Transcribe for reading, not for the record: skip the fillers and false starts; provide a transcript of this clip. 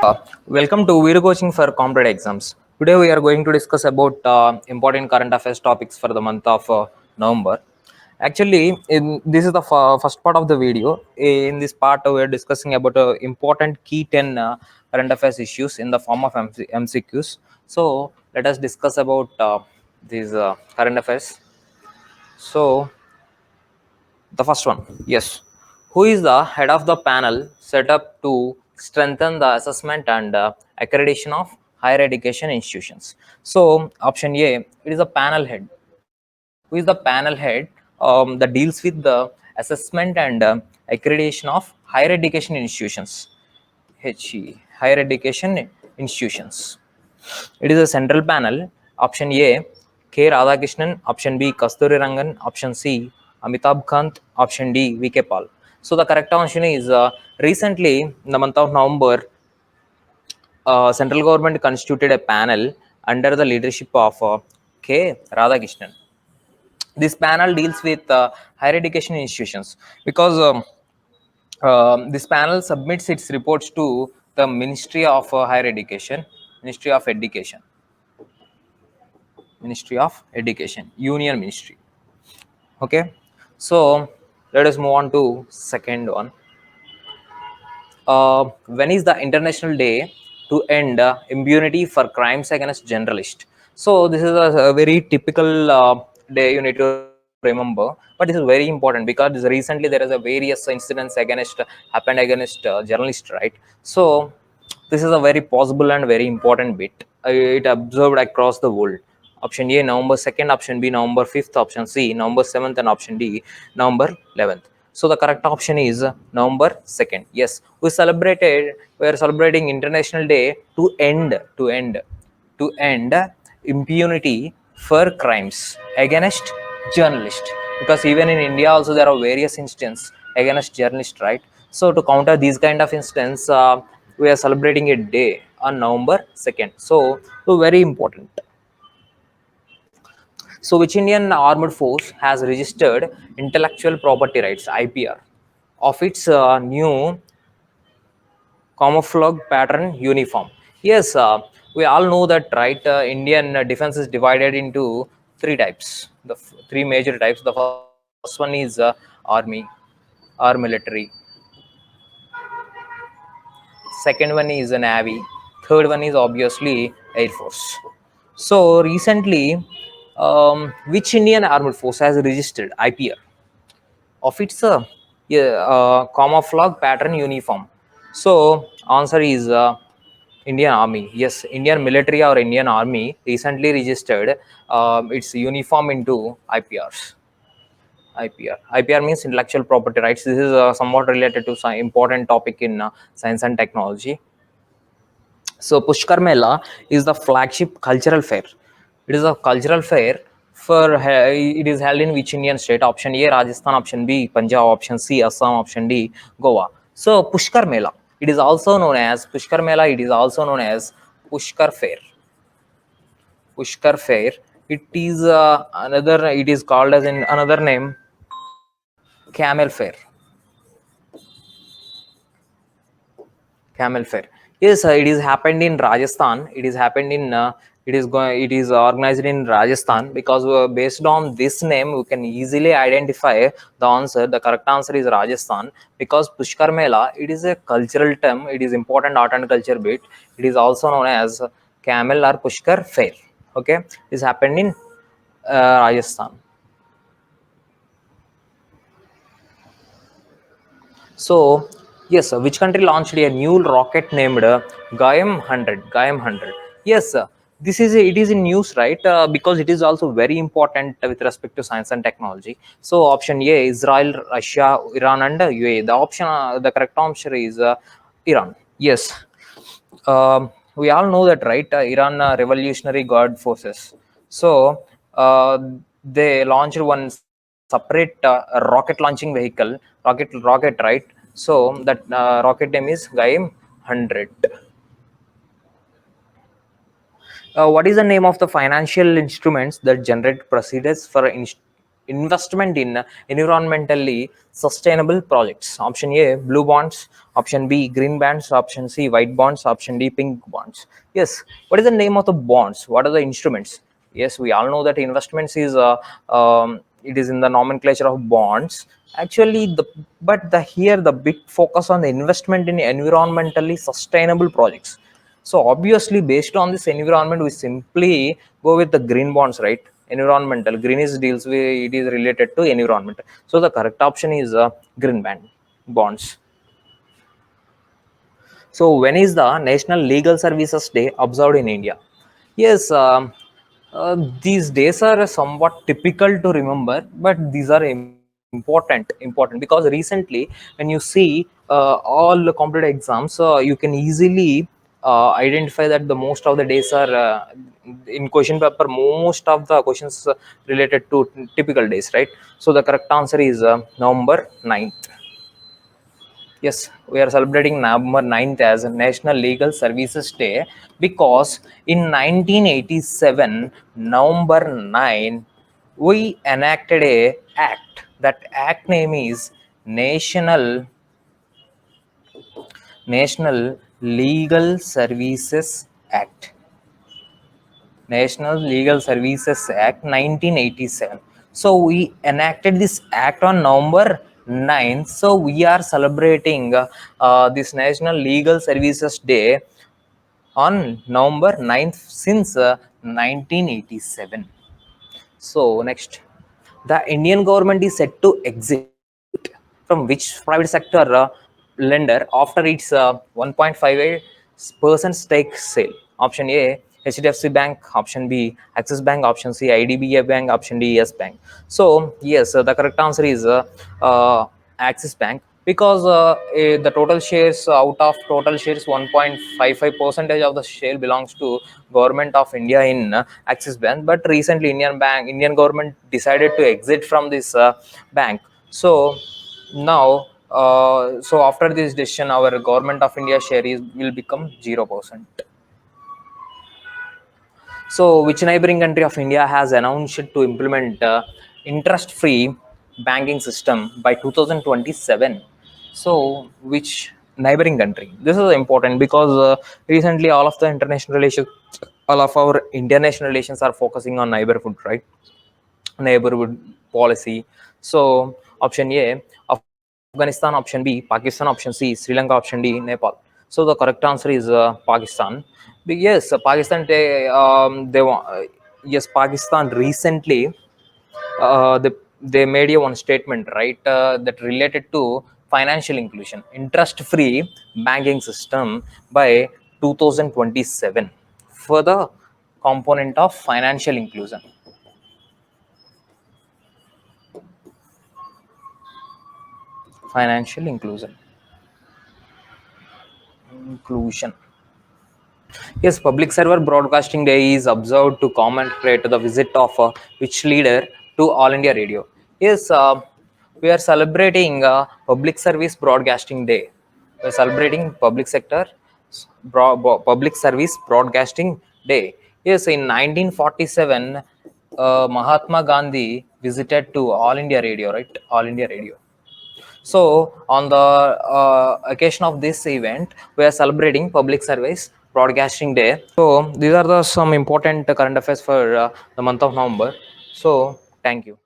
Uh, Welcome to Video Coaching for Competitive Exams. Today we are going to discuss about important current affairs topics for the month of November. Actually, this is the first part of the video. In this part, we are discussing about important key 10 current affairs issues in the form of MCQs. So let us discuss about these current affairs. So the first one, yes. Who is the head of the panel set up to strengthen the assessment and accreditation of higher education institutions? So, option A, it is a panel head. Who is the panel head that deals with the assessment and accreditation of higher education institutions? Higher education institutions. It is a central panel. Option A, K. Radhakrishnan. Option B, Kasturi Rangan. Option C, Amitabh Kant. Option D, VK Paul. So the correct option is recently in the month of November, central government constituted a panel under the leadership of K. Radhakrishnan. This panel deals with higher education institutions because this panel submits its reports to the Ministry of Higher Education, Ministry of Education. Ministry of Education, Union Ministry. Okay, so let us move on to second one. When is the International Day to end impunity for crimes against journalists? So this is a very typical day you need to remember, but this is very important because recently there is a various incidents against happened against journalists, right? So this is a very possible and very important bit. It observed across the world. Option A, November 2nd. Option B, November 5th. Option C, November 7th. And option D, November 11th. So the correct option is November 2nd. Yes, we are celebrating International Day to end impunity for crimes against journalists. Because even in India also there are various instances against journalists, right? So to counter these kind of instances, we are celebrating a day on November 2nd. So very important. So, which Indian armed force has registered intellectual property rights (IPR) of its new camouflage pattern uniform? Yes, we all know that, right? Indian defense is divided into three types. Three major types. The first one is army, or military. Second one is a navy. Third one is obviously air force. So recently, which Indian armed force has registered IPR of its yeah, camouflage pattern uniform? So answer is Indian Army. Yes, Indian military or Indian Army recently registered its uniform into IPRs. IPR means intellectual property rights. This is somewhat related to some important topic in science and technology. So Pushkar Mela is the flagship cultural fair. It is a cultural fair for it is held in which Indian state? Option A, Rajasthan. Option B, Punjab. Option C, Assam. Option D, Goa. So Pushkar Mela. It is also known as Pushkar Mela. It is also known as Pushkar Fair. Pushkar Fair. It is another. It is called as in another name, Camel Fair. Camel Fair. Yes, it is happened in Rajasthan. It is happened in. It is organized in Rajasthan because based on this name, we can easily identify the answer. The correct answer is Rajasthan because Pushkar Mela. It is a cultural term. It is important art and culture bit. It is also known as Camel or Pushkar Fair. Okay, this happened in Rajasthan. So, yes, which country launched a new rocket named Gayam 100? Gayam 100. Yes, this is it is in news, right? Because it is also very important with respect to science and technology. So, option A: Israel, Russia, Iran, and UAE. The correct answer is Iran. Yes, we all know that, right? Iran Revolutionary Guard Forces. So, they launched one separate rocket launching vehicle, rocket, right? So that rocket name is Gaim 100. What is the name of the financial instruments that generate proceeds for investment in environmentally sustainable projects. Option A, blue bonds. Option B, green bonds. Option C, white bonds. Option D, pink bonds. Yes. What is the name of the bonds? What are the instruments? Yes, we all know that investments is it is in the nomenclature of bonds. Actually, the here the big focus on the investment in environmentally sustainable projects. So obviously, based on this environment, we simply go with the green bonds, right? Environmental green is deals with it is related to environment. So the correct option is green band bonds. So when is the National Legal Services Day observed in India? Yes, these days are somewhat typical to remember, but these are important because recently when you see all the competitive exams, you can easily identify that the most of the days are in question paper. Most of the questions related to typical days, right? So the correct answer is November 9th. Yes, we are celebrating November 9th as National Legal Services Day because in 1987, November 9, we enacted a act. That act name is National Legal Services Act. National Legal Services Act 1987. So we enacted this act on November 9th. So we are celebrating this National Legal Services Day on November 9th since 1987. So next, the Indian government is set to exit from which private sector lender after its 1.58% stake sale? Option A, HDFC Bank. Option B, Axis Bank. Option C, IDBI Bank. Option D, Yes Bank. So yes, the correct answer is Axis Bank because the total shares out of total shares 1.55 percentage of the share belongs to government of India in Axis Bank. But recently Indian government decided to exit from this bank. So now, so after this decision, our government of India share is will become 0%. So, which neighboring country of India has announced to implement interest-free banking system by 2027? So, which neighboring country? This is important because recently all of the international relations, all of our international relations are focusing on neighborhood, right? Neighborhood policy. So, option A, Afghanistan. Option B, Pakistan. Option C, Sri Lanka. Option D, Nepal. So the correct answer is Pakistan. Yes, Pakistan. Yes, Pakistan recently they made a one statement, right, that related to financial inclusion, interest-free banking system by 2027 for the component of financial inclusion. Financial inclusion. Yes, Public Server Broadcasting Day is observed to commemorate the visit of which leader to All India Radio. Yes, we are celebrating Public Service Broadcasting Day. We are celebrating Public Service Broadcasting Day. Yes, in 1947, Mahatma Gandhi visited to All India Radio, right? All India Radio. So, on the occasion of this event, we are celebrating Public Service Broadcasting Day. So, these are the some important current affairs for the month of November. So, thank you.